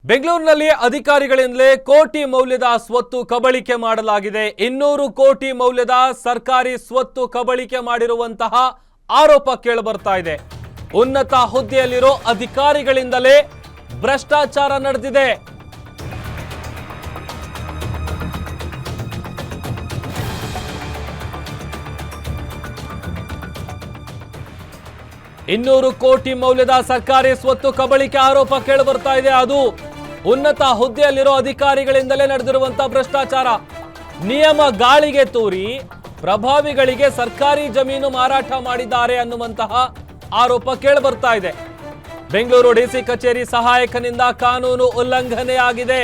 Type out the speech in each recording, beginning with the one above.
ಬೆಂಗಳೂರಿನಲ್ಲಿ ಅಧಿಕಾರಿಗಳಿಂದಲೇ ಕೋಟಿ ಮೌಲ್ಯದ ಸ್ವತ್ತು ಕಬಳಿಕೆ ಮಾಡಲಾಗಿದೆ. 200 ಕೋಟಿ ಮೌಲ್ಯದ ಸರ್ಕಾರಿ ಸ್ವತ್ತು ಕಬಳಿಕೆ ಮಾಡಿರುವಂತಹ ಆರೋಪ ಕೇಳಿಬರ್ತಾ ಇದೆ. ಉನ್ನತ ಹುದ್ದೆಯಲ್ಲಿರೋ ಅಧಿಕಾರಿಗಳಿಂದಲೇ ಭ್ರಷ್ಟಾಚಾರ ನಡೆದಿದೆ. ಇನ್ನೂರು ಕೋಟಿ ಮೌಲ್ಯದ ಸರ್ಕಾರಿ ಸ್ವತ್ತು ಕಬಳಿಕೆ ಆರೋಪ ಕೇಳಿಬರ್ತಾ ಇದೆ. ಅದು ಉನ್ನತ ಹುದ್ದೆಯಲ್ಲಿರೋ ಅಧಿಕಾರಿಗಳಿಂದಲೇ ನಡೆದಿರುವಂತಹ ಭ್ರಷ್ಟಾಚಾರ. ನಿಯಮ ಗಾಳಿಗೆ ತೂರಿ ಪ್ರಭಾವಿಗಳಿಗೆ ಸರ್ಕಾರಿ ಜಮೀನು ಮಾರಾಟ ಮಾಡಿದ್ದಾರೆ ಅನ್ನುವಂತಹ ಆರೋಪ ಕೇಳಿಬರ್ತಾ ಇದೆ. ಬೆಂಗಳೂರು ಡಿಸಿ ಕಚೇರಿ ಸಹಾಯಕನಿಂದ ಕಾನೂನು ಉಲ್ಲಂಘನೆಯಾಗಿದೆ.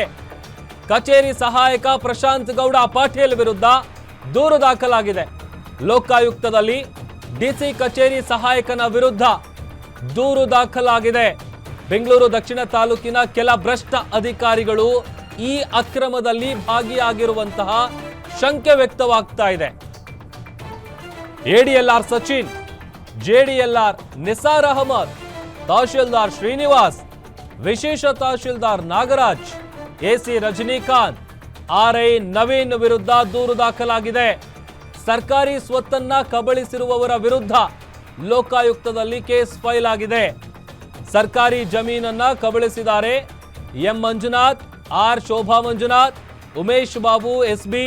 ಕಚೇರಿ ಸಹಾಯಕ ಪ್ರಶಾಂತ್ ಗೌಡ ಪಾಟೀಲ್ ವಿರುದ್ಧ ದೂರು ದಾಖಲಾಗಿದೆ. ಲೋಕಾಯುಕ್ತದಲ್ಲಿ ಡಿಸಿ ಕಚೇರಿ ಸಹಾಯಕನ ವಿರುದ್ಧ ದೂರು ದಾಖಲಾಗಿದೆ. ಬೆಂಗಳೂರು ದಕ್ಷಿಣ ತಾಲೂಕಿನ ಕೆಲ ಭ್ರಷ್ಟ ಅಧಿಕಾರಿಗಳು ಈ ಅಕ್ರಮದಲ್ಲಿ ಭಾಗಿಯಾಗಿರುವಂತಹ ಶಂಕೆ ವ್ಯಕ್ತವಾಗ್ತಾ ಇದೆ. ಎಡಿಎಲ್ಆರ್ ಸಚಿನ್, ಜೆಡಿಎಲ್ಆರ್ ನಿಸಾರ್ ಅಹಮದ್, ತಹಶೀಲ್ದಾರ್ ಶ್ರೀನಿವಾಸ್, ವಿಶೇಷ ತಹಶೀಲ್ದಾರ್ ನಾಗರಾಜ್, ಎಸಿ ರಜನಿಕಾಂತ್, ಆರ್ಐ ನವೀನ್ ವಿರುದ್ಧ ದೂರು ದಾಖಲಾಗಿದೆ. ಸರ್ಕಾರಿ ಸ್ವತ್ತನ್ನ ಕಬಳಿಸಿರುವವರ ವಿರುದ್ಧ ಲೋಕಾಯುಕ್ತದಲ್ಲಿ ಕೇಸ್ ಫೈಲ್ ಆಗಿದೆ. ಸರ್ಕಾರಿ ಜಮೀನನ್ನ ಕಬಳಿಸಿದ್ದಾರೆ. M Manjunath, R Shobha Manjunath, Umesh Babu, SB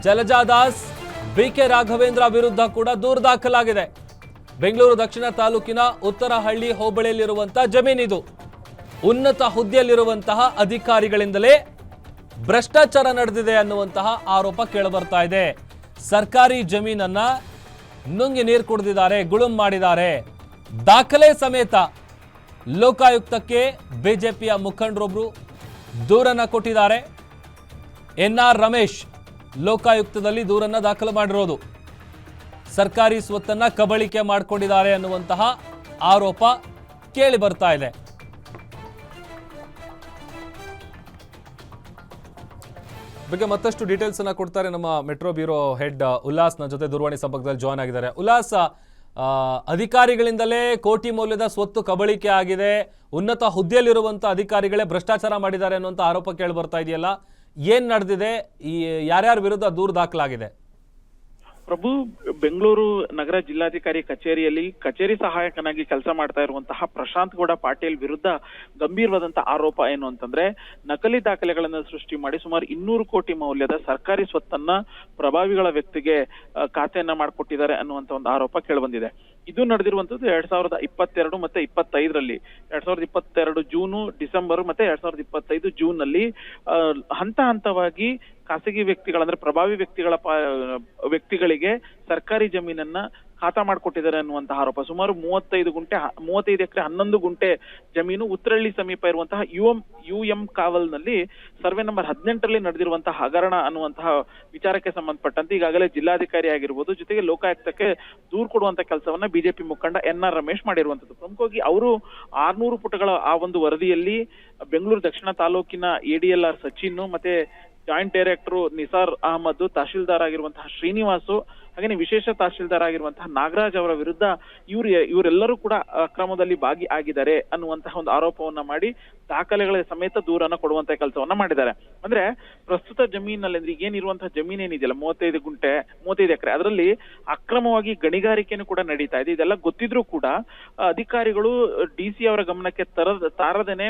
Jalajadas, BK Raghavendra ವಿರುದ್ಧ ಕೂಡ ದೂರು ದಾಖಲಾಗಿದೆ. ಬೆಂಗಳೂರು ದಕ್ಷಿಣ ತಾಲೂಕಿನ ಉತ್ತರಹಳ್ಳಿ ಹೋಬಳಿಯಲ್ಲಿರುವಂತಹ ಜಮೀನಿದು. ಉನ್ನತ ಹುದ್ದೆಯಲ್ಲಿರುವಂತಹ ಅಧಿಕಾರಿಗಳಿಂದಲೇ ಭ್ರಷ್ಟಾಚಾರ ನಡೆದಿದೆ ಅನ್ನುವಂತಹ ಆರೋಪ ಕೇಳಿಬರ್ತಾ ಇದೆ. ಸರ್ಕಾರಿ ಜಮೀನನ್ನ ನುಂಗಿ ನೀರು ಕುಡಿದಿದ್ದಾರೆ, ಗುಳುಂ ಮಾಡಿದ್ದಾರೆ. ದಾಖಲೆ ಸಮೇತ ಲೋಕಾಯುಕ್ತಕ್ಕೆ ಬಿಜೆಪಿಯ ಮುಖಂಡರೊಬ್ಬರು ದೂರನ್ನ ಕೊಟ್ಟಿದ್ದಾರೆ. ಎನ್ಆರ್ ರಮೇಶ್ ಲೋಕಾಯುಕ್ತದಲ್ಲಿ ದೂರನ್ನ ದಾಖಲು ಮಾಡಿರೋದು. ಸರ್ಕಾರಿ ಸ್ವತ್ತನ್ನ ಕಬಳಿಕೆ ಮಾಡಿಕೊಂಡಿದ್ದಾರೆ ಅನ್ನುವಂತಹ ಆರೋಪ ಕೇಳಿ ಬರ್ತಾ ಇದೆ. ಬಗ್ಗೆ ಮತ್ತಷ್ಟು ಡೀಟೇಲ್ಸ್ ಅನ್ನ ಕೊಡ್ತಾರೆ ನಮ್ಮ ಮೆಟ್ರೋ ಬ್ಯೂರೋ ಹೆಡ್ ಉಲ್ಲಾಸ್ ನನ್ನ ಜೊತೆ ದೂರವಾಣಿ ಸಂಪರ್ಕದಲ್ಲಿ ಜಾಯ್ನ್ ಆಗಿದ್ದಾರೆ. ಉಲ್ಲಾಸ್, ಅಧಿಕಾರಿಗಳಿಂದಲೇ ಕೋಟಿ ಮೌಲ್ಯದ ಸ್ವತ್ತು ಕಬಳಿಕೆ ಆಗಿದೆ, ಉನ್ನತ ಹುದ್ದೆಯಲ್ಲಿರುವಂತಹ ಅಧಿಕಾರಿಗಳೇ ಭ್ರಷ್ಟಾಚಾರ ಮಾಡಿದ್ದಾರೆ ಅನ್ನುವಂಥ ಆರೋಪ ಕೇಳಿ ಬರ್ತಾ ಇದೆಯಲ್ಲ, ಏನ್ ನಡೆದಿದೆ? ಈ ಯಾರ್ಯಾರ ವಿರುದ್ಧ ದೂರು ದಾಖಲಾಗಿದೆ? ಪ್ರಭು, ಬೆಂಗಳೂರು ನಗರ ಜಿಲ್ಲಾಧಿಕಾರಿ ಕಚೇರಿಯಲ್ಲಿ ಕಚೇರಿ ಸಹಾಯಕನಾಗಿ ಕೆಲಸ ಮಾಡ್ತಾ ಇರುವಂತಹ ಪ್ರಶಾಂತ್ ಗೌಡ ಪಾಟೀಲ್ ವಿರುದ್ಧ ಗಂಭೀರವಾದಂತಹ ಆರೋಪ ಏನು ಅಂತಂದ್ರೆ, ನಕಲಿ ದಾಖಲೆಗಳನ್ನು ಸೃಷ್ಟಿ ಮಾಡಿ ಸುಮಾರು 200 ಕೋಟಿ ಮೌಲ್ಯದ ಸರ್ಕಾರಿ ಸ್ವತ್ತನ್ನ ಪ್ರಭಾವಿಗಳ ವ್ಯಕ್ತಿಗೆ ಖಾತೆಯನ್ನ ಮಾಡಿಕೊಟ್ಟಿದ್ದಾರೆ ಅನ್ನುವಂತ ಒಂದು ಆರೋಪ ಕೇಳಿಬಂದಿದೆ. ಇದು ನಡೆದಿರುವಂತದ್ದು 2022 ಮತ್ತೆ 25ರಲ್ಲಿ. 2022 ಜೂನು, ಡಿಸೆಂಬರ್ ಮತ್ತೆ 2025 ಜೂನ್ ನಲ್ಲಿ ಹಂತ ಹಂತವಾಗಿ ಖಾಸಗಿ ವ್ಯಕ್ತಿಗಳಂದ್ರೆ ಪ್ರಭಾವಿ ವ್ಯಕ್ತಿಗಳಿಗೆ ಸರ್ಕಾರಿ ಜಮೀನನ್ನ ಖಾತಾ ಮಾಡಿಕೊಟ್ಟಿದ್ದಾರೆ ಅನ್ನುವಂತಹ ಆರೋಪ. ಸುಮಾರು 35 ಎಕರೆ 11 ಗುಂಟೆ ಜಮೀನು ಉತ್ತರಹಳ್ಳಿ ಸಮೀಪ ಇರುವಂತಹ ಯುಎಂ ಕಾವಲ್ನಲ್ಲಿ ಸರ್ವೆ ನಂಬರ್ 18ರಲ್ಲಿ ನಡೆದಿರುವಂತಹ ಹಗರಣ ಅನ್ನುವಂತಹ ವಿಚಾರಕ್ಕೆ ಸಂಬಂಧಪಟ್ಟಂತೆ ಈಗಾಗಲೇ ಜಿಲ್ಲಾಧಿಕಾರಿ ಆಗಿರ್ಬೋದು, ಜೊತೆಗೆ ಲೋಕಾಯುಕ್ತಕ್ಕೆ ದೂರು ಕೊಡುವಂತ ಕೆಲಸವನ್ನ ಬಿಜೆಪಿ ಮುಖಂಡ ಎನ್ಆರ್ ರಮೇಶ್ ಮಾಡಿರುವಂತದ್ದು. ಪ್ರಮುಖವಾಗಿ ಅವರು 600 ಪುಟಗಳ ಆ ಒಂದು ವರದಿಯಲ್ಲಿ ಬೆಂಗಳೂರು ದಕ್ಷಿಣ ತಾಲೂಕಿನ ಎಡಿಎಲ್ಆರ್ ಸಚಿನ್ ಮತ್ತೆ ಜಾಯಿಂಟ್ ಡೈರೆಕ್ಟರ್ ನಿಸಾರ್ ಅಹಮದ್, ತಹಶೀಲ್ದಾರ್ ಆಗಿರುವಂತಹ ಶ್ರೀನಿವಾಸು, ಹಾಗೆ ವಿಶೇಷ ತಹಶೀಲ್ದಾರ್ ಆಗಿರುವಂತಹ ನಾಗರಾಜ್ ಅವರ ವಿರುದ್ಧ ಇವರೆಲ್ಲರೂ ಕೂಡ ಅಕ್ರಮದಲ್ಲಿ ಭಾಗಿಯಾಗಿದ್ದಾರೆ ಅನ್ನುವಂತಹ ಒಂದು ಆರೋಪವನ್ನ ಮಾಡಿ ದಾಖಲೆಗಳ ಸಮೇತ ದೂರನ್ನ ಕೊಡುವಂತ ಕೆಲಸವನ್ನ ಮಾಡಿದ್ದಾರೆ. ಅಂದ್ರೆ ಪ್ರಸ್ತುತ ಜಮೀನಲ್ಲಿ ಅಂದ್ರೆ ಏನಿರುವಂತಹ ಜಮೀನೇನಿದೆಯಲ್ಲ 35 ಎಕರೆ, ಅದರಲ್ಲಿ ಅಕ್ರಮವಾಗಿ ಗಣಿಗಾರಿಕೆಯನ್ನು ಕೂಡ ನಡೀತಾ ಇದೆ. ಇದೆಲ್ಲ ಗೊತ್ತಿದ್ರೂ ಕೂಡ ಅಧಿಕಾರಿಗಳು ಡಿಸಿ ಅವರ ಗಮನಕ್ಕೆ ತಾರದೇನೆ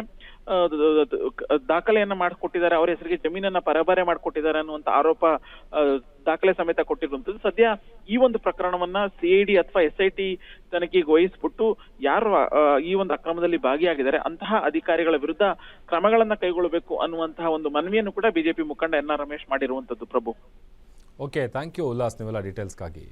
ದಾಖಲೆಯನ್ನ ಮಾಡಿಕೊಟ್ಟಿದ್ದಾರೆ, ಅವರ ಹೆಸರಿಗೆ ಜಮೀನನ್ನ ಪರಬಾರೆ ಮಾಡಿಕೊಟ್ಟಿದ್ದಾರೆ ಅನ್ನುವಂತ ಆರೋಪ ದಾಖಲೆ ಸಮೇತ ಕೊಟ್ಟಿರುವಂತದ್ದು. ಸದ್ಯ ಈ ಒಂದು ಪ್ರಕರಣವನ್ನ ಸಿಐಡಿ ಅಥವಾ SIT ತನಿಖೆಗೆ ವಹಿಸ್ಬಿಟ್ಟು ಯಾರು ಈ ಒಂದು ಅಕ್ರಮದಲ್ಲಿ ಭಾಗಿಯಾಗಿದ್ದಾರೆ ಅಂತಹ ಅಧಿಕಾರಿಗಳ ವಿರುದ್ಧ ಕ್ರಮಗಳನ್ನ ಕೈಗೊಳ್ಳಬೇಕು ಅನ್ನುವಂತಹ ಒಂದು ಮನವಿಯನ್ನು ಕೂಡ ಬಿಜೆಪಿ ಮುಖಂಡ ಎನ್ಆರ್ ರಮೇಶ್ ಮಾಡಿರುವಂತದ್ದು. Prabhu, okay, thank you Ullas, ನೀವೆಲ್ಲ ಡೀಟೇಲ್ಸ್ಗಾಗಿ.